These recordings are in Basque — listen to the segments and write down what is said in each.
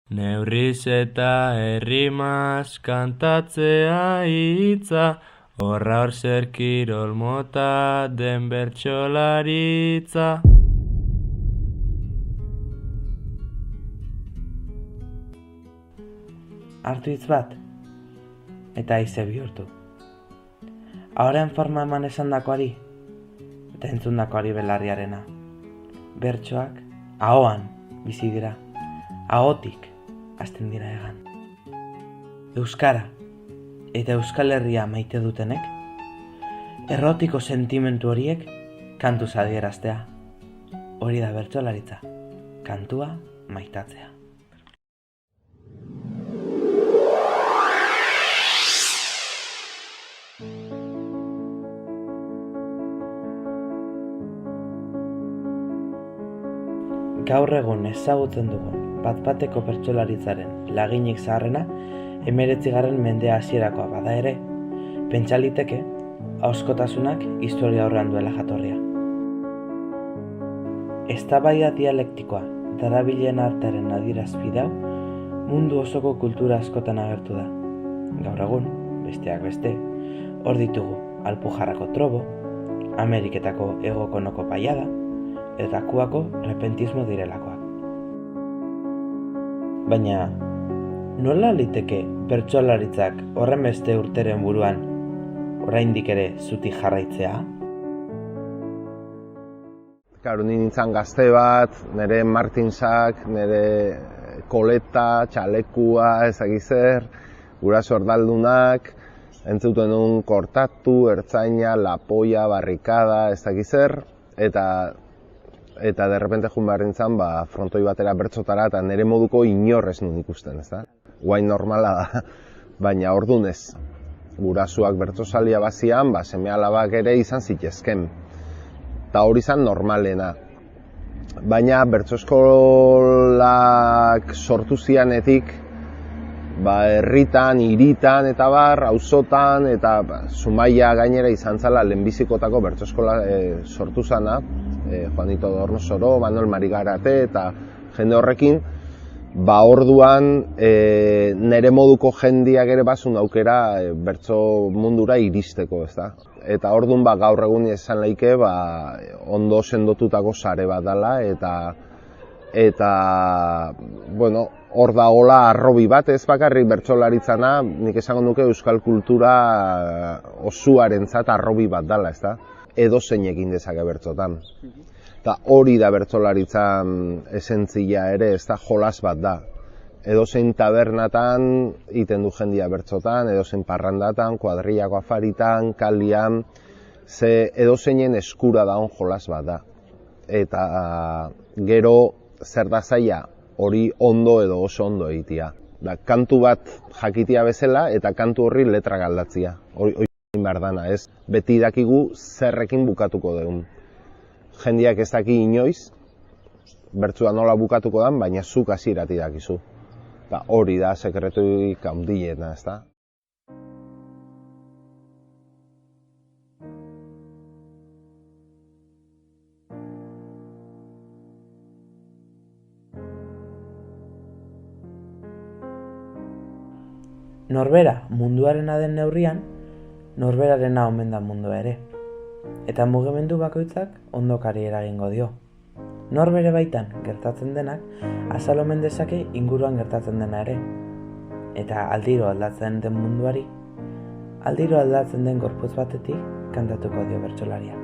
Neurriz eta errimaz kantatzea hitza, horra hor zer kirol mota den bertsolaritza. Hartu hitz bat, eta haize bihurtu. Ahoren forma eman esandakoari, eta entzundakoari belarriarena. Bertsoak ahoan bizi dira, ahotik hasten dira egan. Euskara eta Euskal Herria maite dutenek, errotiko sentimentu horiek kantuz adieraztea. Hori da bertsolaritza, kantua maitatzea. Gaur egun ezagutzen dugun bat-bateko bertsolaritzaren laginik zaharrena 19. mendea hasierakoa bada ere, pentsa liteke ahozkotasunak historia aurrean duela jatorria. Eztabaida dialektikoa darabilen artearen adierazpide hau mundu osoko kultura askotan agertu da. Gaur egun, besteak beste, hor ditugu Alpujarrako trobo, Ameriketako Hegokonoko paiada, eta Kuako repentismo direlakoak. Baina, nola liteke bertsolaritzak horren beste urteren buruan oraindik ere zutik jarraitzea? Claro, ni nintzen gazte bat, nire Martinsak, nire koleta, txalekua, ezagizer, guraso erdaldunak, entzuten un kortatu, ertzaina, lapoia, barrikada, ezagizer, eta derrepente jun behar nintzen, frontoi batera bertzotara, eta nire moduko inorrez nun ikusten, ez da? Guain normala da, baina ordunez. Gurasuak bertsosalia bazian, seme alabak ere izan zitezken. Eta hori izan normalena. Baina bertsoskolak sortu zianetik, herritan, hiritan eta auzotan, eta Zumaia gainera izan zala lehenbizikotako bertsoskola sortu zana, Juanito Dornosoro, Manuel Marigarate eta jende horrekin, orduan nere moduko jendiak ere bazun aukera bertso mundura iristeko, ez da? Eta orduan gaur egun esan laike ondo sendotutako sare bat dela, eta bueno, hor dagoela arrobi bat, ez bakarrik bertsolaritzana, nik esango nuke euskal kultura osuarentzat arrobi bat dela, ez da? Edozein egin dezake bertsotan. Eta hori da bertsolaritzan esentzia ere, ez da, jolas bat da. Edozein tabernatan iten du jendia bertsotan, edozein parrandatan, kuadrillako afaritan, kalian, ze edozeinen eskura daun jolas bat da. Eta gero zer da zaila, hori ondo edo oso ondo egitea. Kantu bat jakitia bezala eta kantu horri letra galdatzia. Hori behar dana, ez? Beti dakigu zerrekin bukatuko dugun. Jendiak ez daki inoiz, bertsua nola bukatuko dan, baina zuk hasieratik dakizu. Eta hori da sekreturik handiena, ez da? Norbera munduarena den neurrian, norberarena omen da mundua ere. Eta mugimendu bakoitzak ondokari eragingo dio. Norbere baitan gertatzen denak, azal omen dezake inguruan gertatzen dena ere. Eta aldiro aldatzen den munduari, aldiro aldatzen den gorputz batetik kantatuko dio bertsolariak.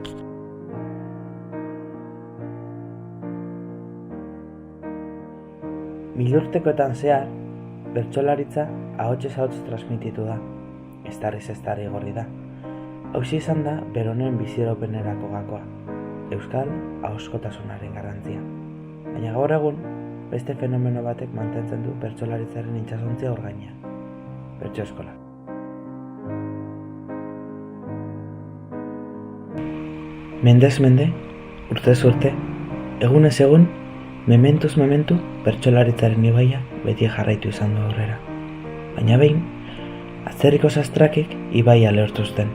Milurtekoetan zehar, bertsolaritza ahotsez ahots transmititu da, eztarriz eztarri gorri da. Hauxe izan da beronen biziraupenerako gakoa, euskal ahozkotasunaren garrantzia. Baina gaur egun, beste fenomeno batek mantentzen du bertsolaritzaren itxasontzia hor gainean, bertso eskola. Mendez mende, urtez urte, egunez egun, mementuz mementu bertsolaritzaren ibaia beti jarraitu izan du aurrera. Baina behin, atzerriko sastrakek ibaia lehortuzten.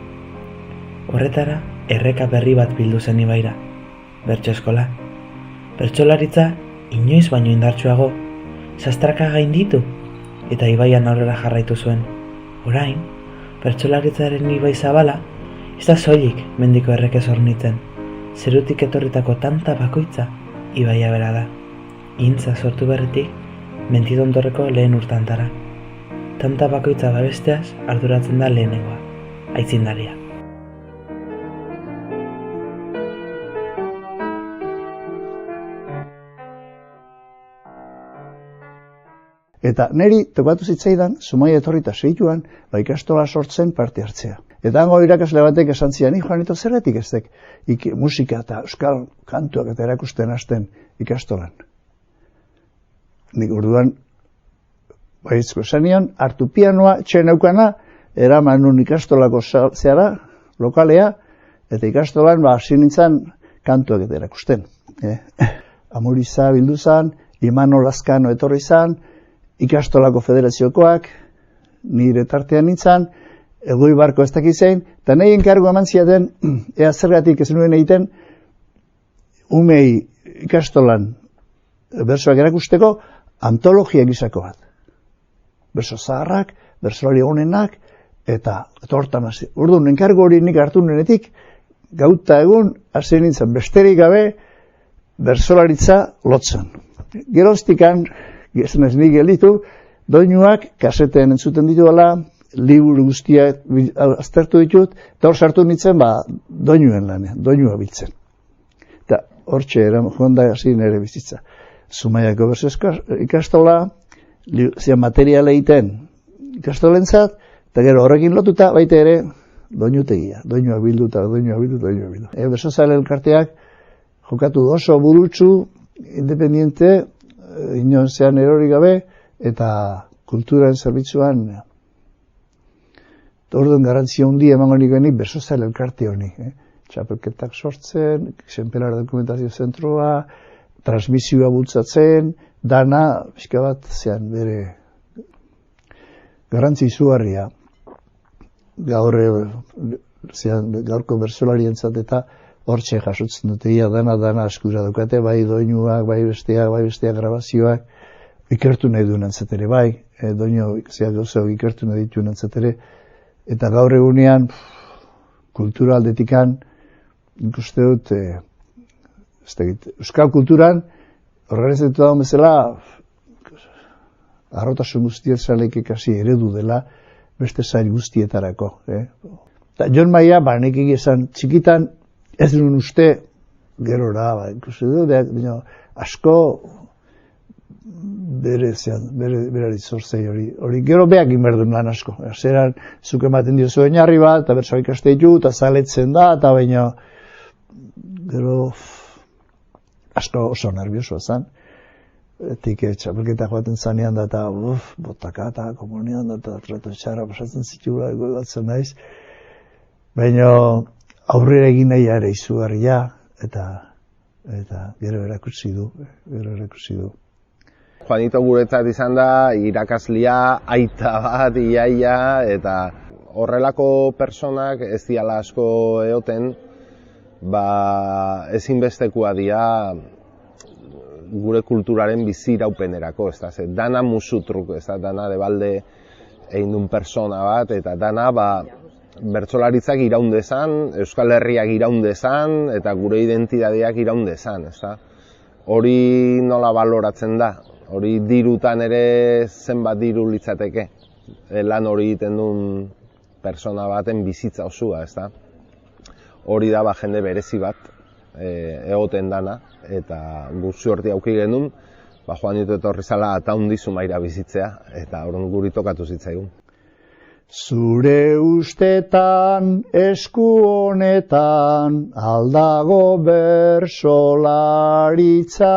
Horretara, erreka berri bat bildu zen ibaira, bertso eskola. Bertsolaritza inoiz baino indartsuago, sastraka gainditu, eta ibaian aurrera jarraitu zuen. Orain, bertsolaritzaren ibai zabala, ez da soilik mendiko errekez hornitzen. Zerutik etorritako tanta bakoitza ibaia bera da. Intza sortu berritik, Mentidontorreko lehen urtantara. Tanta bakoitza babesteaz arduratzen da lehenengoa, aitzindaria. Eta niri tokatu zitzaidan, Zumaia etorrita segituan, ikastola sortzen parte hartzea. Eta hango irakasle batek esan zian, Juanito, zergatik eztek musika eta euskal kantuak eta erakusten hasten ikastolan. Nik orduan, baitzko esan nion, hartu pianoa, txen eukana, eraman nun ikastolako zeara, lokalea, eta ikastolan hasi nintzen kantuak eta erakusten. Amuriza bildu zan, Imano Lazkano etorri zan, ikastolako federaziokoak, nire tartean nintzen, Egoi Barko ez dakizein, eta nahi enkargo eman ziaten, ea zergatik ez nuen egiten, umei ikastolan bersoak erakusteko, antologia gisako bat. Berso zaharrak, bersolari honenak, eta hortan hasi. Orduan, enkargo hori nik hartu nuenetik, gauta egun, hasi nintzen besterik gabe, bersolaritza lotzen. Geroztikan, gezen ez nik gelditu, doinuak kaseteen entzuten dituela, liburu guztiak aztertu ditut, eta hor sartu nintzen, doinuen lanean, doinua biltzen. Eta hortxe joan da hasi nire bizitza. Zumaiako berso ikastola, zian materiala egiten ikastolentzat, eta gero horrekin lotuta baita ere doinutegia, doinua bildu. Berso zale elkarteak jokatu oso burutsu, independiente, inon zean erori gabe, eta kulturaren zerbitzuan orduan garantzia handia emango nikoenik bersozale elkarte honi. Txapelketak sortzen, Xenpelar Dokumentazio Zentroa, transmisioa bultzatzen, dana, pixka bat, zean bere garantzi izugarria. Gaurko bersolarientzat eta hortxe jasotzen dute, dana eskura daukate, bai doinuak, bai besteak grabazioak, ikertu nahi duen antzatere, bai, doinu ikertu nahi dituen antzatere, eta gaur egunean, kultura aldetikan, ikuste dut, euskal kulturan, organizatu dago bezala, arrotasun guztiak ikasi eredu dela, beste zail guztietarako. Eta Jon Maia, nek esan txikitan, ez duen uste, gerora, ikuste dut, asko, berari zorzei hori. Gero beak inberdun lan asko. Zeran, zuk ematen diozu oinarri bat, eta bersoa ikaste ditu, eta zaletzen da, eta baina, gero, asko oso nerviosoa zen. Etik txapelketa joaten zanean da, eta botaka eta komunian da, eta trato txarra pasatzen zitula, egoibatzen naiz. Baina, aurrera egin nahi ere izugarria, eta gero erakutsi du. Juanito guretzat izan da irakaslia, aita bat, iaia, eta horrelako personak ez diala asko eoten, ezinbestekoa dira gure kulturaren biziraupenerako, ez da, dana musutruk, ez da, dana debalde egin duen persona bat, eta dana bertsolaritzak iraundezan, Euskal Herriak iraundezan, eta gure identitateak iraundezan, ez da. Hori nola baloratzen da, hori dirutan ere zenbat diru litzateke, lan hori egiten duen persona baten bizitza osua, ez da. Hori da jende berezi bat egoten dana, eta guzti horti auki genuen, Juanito etorri zala eta hundi Zumaira bizitzea, eta horren guri tokatu zitzaigun. Zure ustetan, esku honetan, aldago bersolaritza.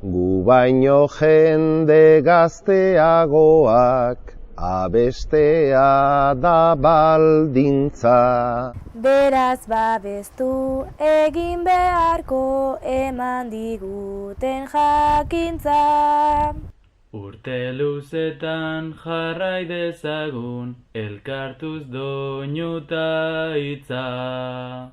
Gu baino jende gazteagoak, abestea da baldintza. Beraz babestu egin beharko eman diguten jakintza. Urte luzetan jarrai dezagun, elkartuz doinu ta hitza.